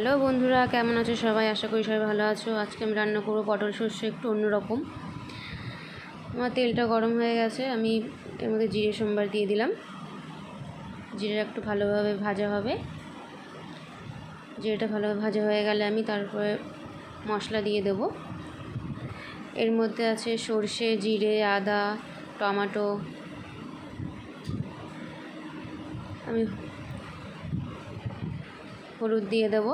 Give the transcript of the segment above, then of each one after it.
Hello বন্ধুরা, কেমন আছো সবাই? আশা করি সবাই ভালো আছো। আজকে আমি রান্না করবো পটল সর্ষে একটু অন্যরকম। আমার তেলটা গরম হয়ে গেছে, আমি এর মধ্যে জিরে সোমবার দিয়ে দিলাম। জিরেটা একটু ভালোভাবে ভাজা হবে। জিরেটা ভালোভাবে ভাজা হয়ে গেলে আমি তারপরে মশলা দিয়ে দেব। এর মধ্যে আছে সর্ষে, জিরে, আদা, টমেটো। আমি হলুদ দিয়ে দেবো।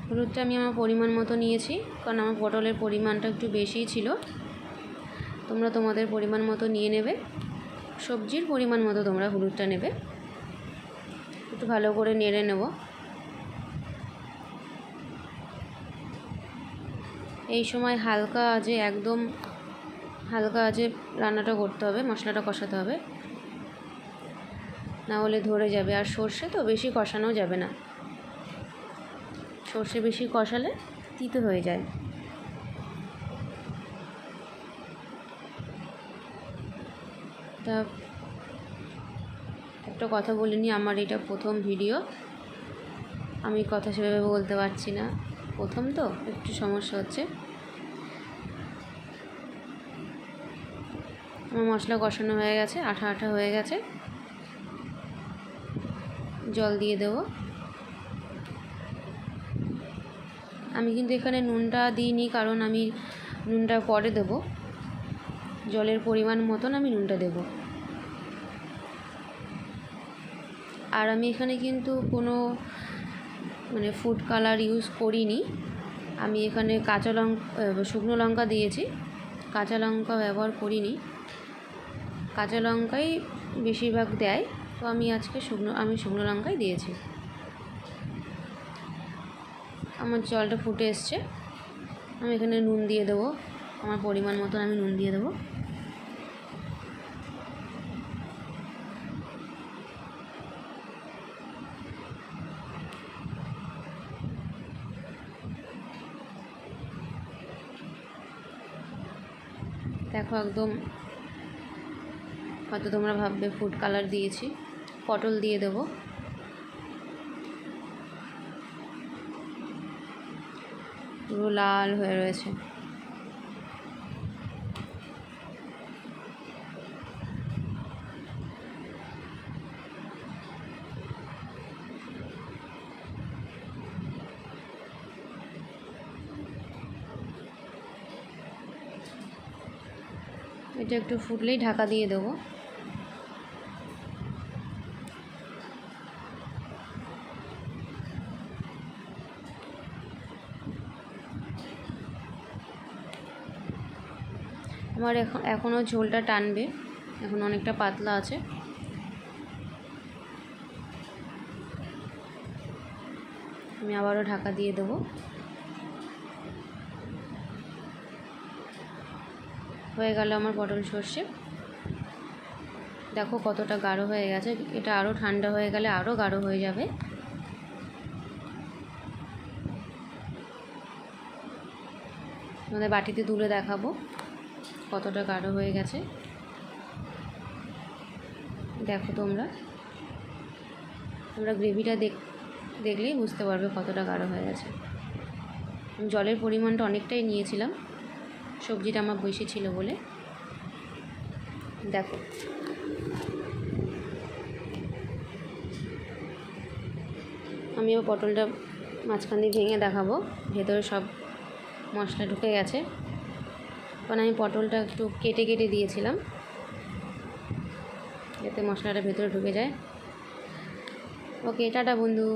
হলুদটা আমি আমার পরিমাণ মতো নিয়েছি, কারণ আমার পটলের পরিমাণটা একটু বেশিই ছিল। তোমরা তোমাদের পরিমাণ মতো নিয়ে নেবে, সবজির পরিমাণ মতো তোমরা হলুদটা নেবে। একটু ভালো করে নেড়ে নেব। এই সময় হালকা আঁচে, একদম হালকা আঁচে রান্নাটা করতে হবে, মশলাটা কষাতে হবে, না হলে ধরে যাবে। আর সর্ষে তো বেশি কষানো যাবে না, সর্ষে বেশি কষালে তিতো হয়ে যায়। তা একটা কথা বলিনি, আমার এটা প্রথম ভিডিও, আমি কথা সেভাবে বলতে পারছি না, প্রথম তো একটু সমস্যা হচ্ছে। আমার মশলা কষানো হয়ে গেছে, আঠা আঠা হয়ে গেছে। জল দিয়ে দেব। আমি কিন্তু এখানে নুনটা দিইনি, কারণ আমি নুনটা পরে দেব। জলের পরিমাণ মতন আমি নুনটা দেব। আর আমি এখানে কিন্তু কোনো ফুড কালার ইউজ করিনি। আমি এখানে শুকনো লঙ্কা দিয়েছি, কাঁচা লঙ্কা ব্যবহার করিনি। কাঁচা লঙ্কাই বেশিরভাগ দেয়, তো আমি আজকে শুকনো লঙ্কাই দিয়েছি। আমার জলটা ফুটে এসছে, আমি এখানে নুন দিয়ে দেবো। আমার পরিমাণ মতন আমি নুন দিয়ে দেবো। দেখো, একদম হয়তো তোমরা ভাববে ফুড কালার দিয়েছি। পটল দিয়ে দেবো। পুরো লাল হয়ে রয়েছে। এটা একটু ফুটলেই ঢাকা দিয়ে দেবো। আমার এখনও ঝোলটা টানবে, এখন অনেকটা পাতলা আছে। আমি আবারও ঢাকা দিয়ে দেবো। হয়ে গেল আমার পটল সর্ষে। দেখো কতটা গাঢ় হয়ে গেছে। এটা আরও ঠান্ডা হয়ে গেলে আরও গাঢ় হয়ে যাবে। আমাদের বাটিতে তুলে দেখাবো কতটা গাঢ় হয়ে গেছে। দেখো তোমরা গ্রেভিটা দেখলেই বুঝতে পারবে কতটা গাঢ় হয়ে গেছে। জলের পরিমাণটা অনেকটাই নিয়েছিলাম, সবজিটা আমার বেশি ছিল বলে। দেখো, আমি পটলটা মাঝখান দিয়ে ভেঙে দেখাবো, ভেতরে সব মশলা ঢুকে গেছে। কারণ আমি পটলটা একটু কেটে কেটে দিয়েছিলাম, যাতে মশলাটা ভেতরে ঢুকে যায়। ওকে, টাটা বন্ধু।